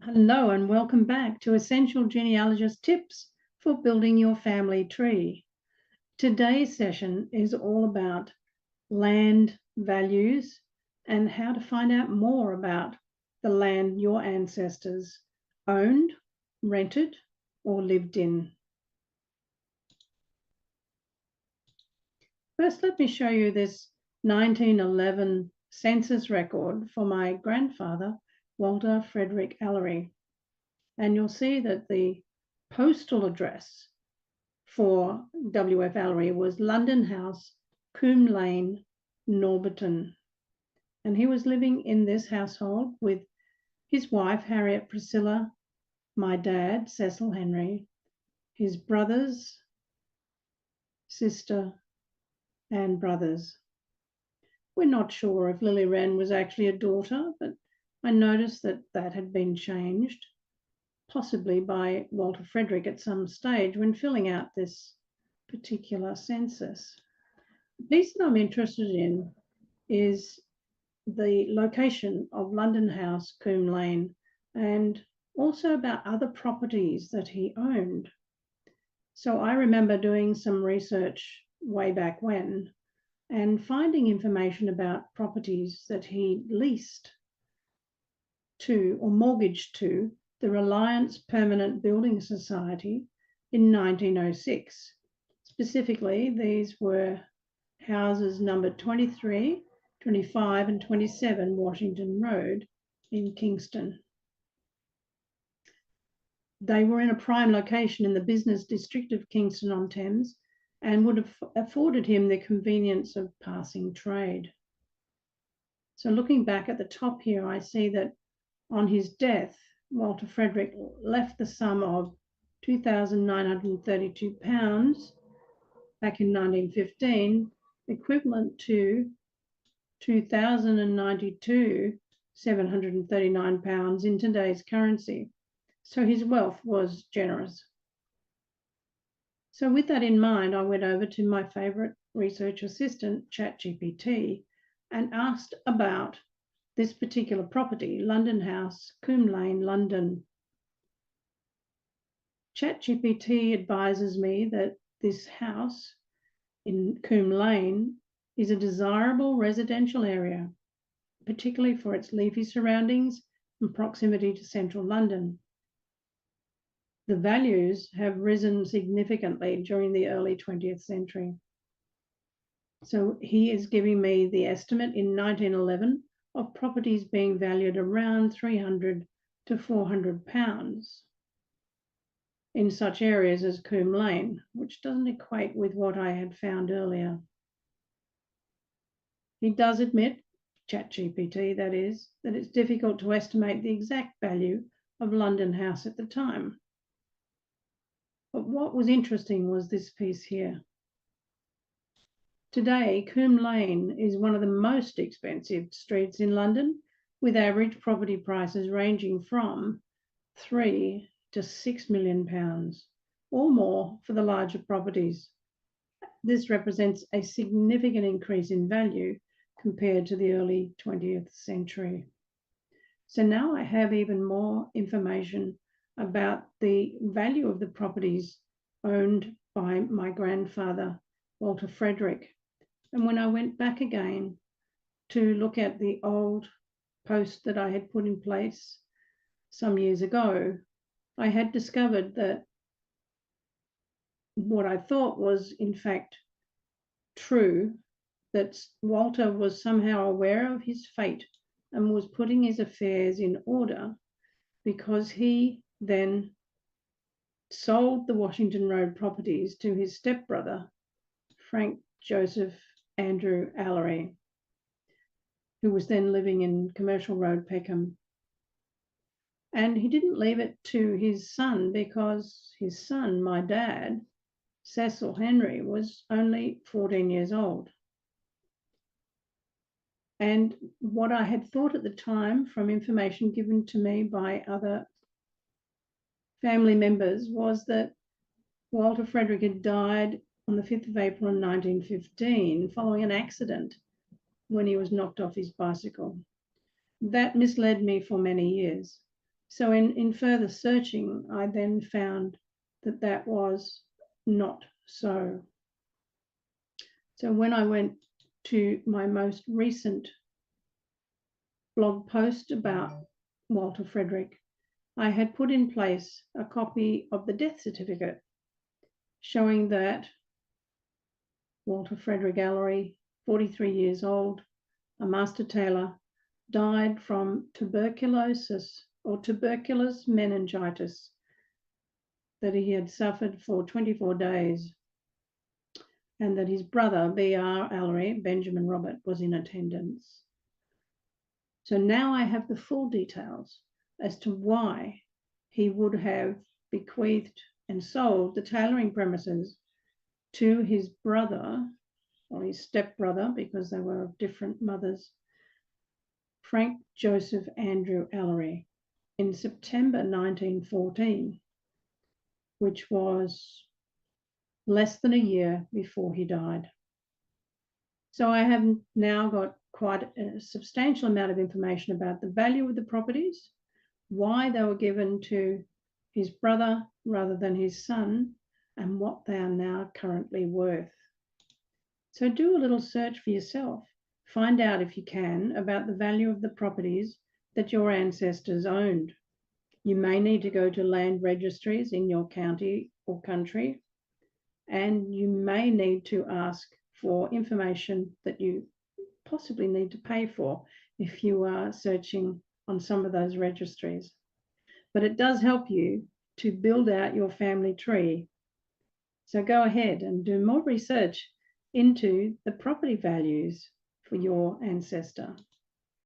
Hello and welcome back to Essential Genealogist Tips for Building Your Family Tree. Today's session is all about land values and how to find out more about the land your ancestors owned, rented, or lived in. First, let me show you this 1911 census record for my grandfather, Walter Frederick Allery. And you'll see that the postal address for W.F. Allery was London House, Coombe Lane, Norbiton. And he was living in this household with his wife, Harriet Priscilla, my dad, Cecil Henry, his brothers, sister, and brothers. We're not sure if Lily Wren was actually a daughter, but I noticed that that had been changed, possibly by Walter Frederick at some stage when filling out this particular census. The piece that I'm interested in is the location of London House, Coombe Lane, and also about other properties that he owned. So I remember doing some research way back when and finding information about properties that he leased to or mortgaged to the Reliance Permanent Building Society in 1906. Specifically, these were houses numbered 23, 25, and 27 Washington Road in Kingston. They were in a prime location in the business district of Kingston-on-Thames and would have afforded him the convenience of passing trade. So looking back at the top here, I see that on his death, Walter Frederick left the sum of £2,932 back in 1915, equivalent to £2,092,739 in today's currency. So his wealth was generous. So with that in mind, I went over to my favourite research assistant, Chat GPT, and asked about this particular property, London House, Coombe Lane, London. Chat GPT advises me that this house in Coombe Lane is a desirable residential area, particularly for its leafy surroundings and proximity to central London. The values have risen significantly during the early 20th century. So he is giving me the estimate in 1911 of properties being valued around £300 to £400 in such areas as Coombe Lane, which doesn't equate with what I had found earlier. He does admit, ChatGPT that is, that it's difficult to estimate the exact value of London House at the time. But what was interesting was this piece here. Today, Coombe Lane is one of the most expensive streets in London, with average property prices ranging from £3 to £6 million or more for the larger properties. This represents a significant increase in value compared to the early 20th century. So now I have even more information about the value of the properties owned by my grandfather, Walter Frederick. And when I went back again to look at the old post that I had put in place some years ago, I had discovered that what I thought was in fact true, that Walter was somehow aware of his fate and was putting his affairs in order because he then sold the Washington Road properties to his stepbrother, Frank Joseph Andrew Allery, who was then living in Commercial Road, Peckham. And he didn't leave it to his son because his son, my dad, Cecil Henry, was only 14 years old. And what I had thought at the time from information given to me by other family members was that Walter Frederick had died on the 5th of April in 1915 following an accident when he was knocked off his bicycle. That misled me for many years. So in further searching, I then found that that was not so. So when I went to my most recent blog post about Walter Frederick, I had put in place a copy of the death certificate showing that Walter Frederick Ellery, 43 years old, a master tailor, died from tuberculosis or tuberculous meningitis that he had suffered for 24 days, and that his brother, B.R. Ellery, Benjamin Robert, was in attendance. So now I have the full details as to why he would have bequeathed and sold the tailoring premises to his brother, or his stepbrother, because they were of different mothers, Frank Joseph Andrew Ellery, in September 1914, which was less than a year before he died. So I have now got quite a substantial amount of information about the value of the properties, why they were given to his brother rather than his son, and what they are now currently worth. So do a little search for yourself. Find out, if you can, about the value of the properties that your ancestors owned. You may need to go to land registries in your county or country, and you may need to ask for information that you possibly need to pay for if you are searching on some of those registries. But it does help you to build out your family tree. So go ahead and do more research into the property values for your ancestor.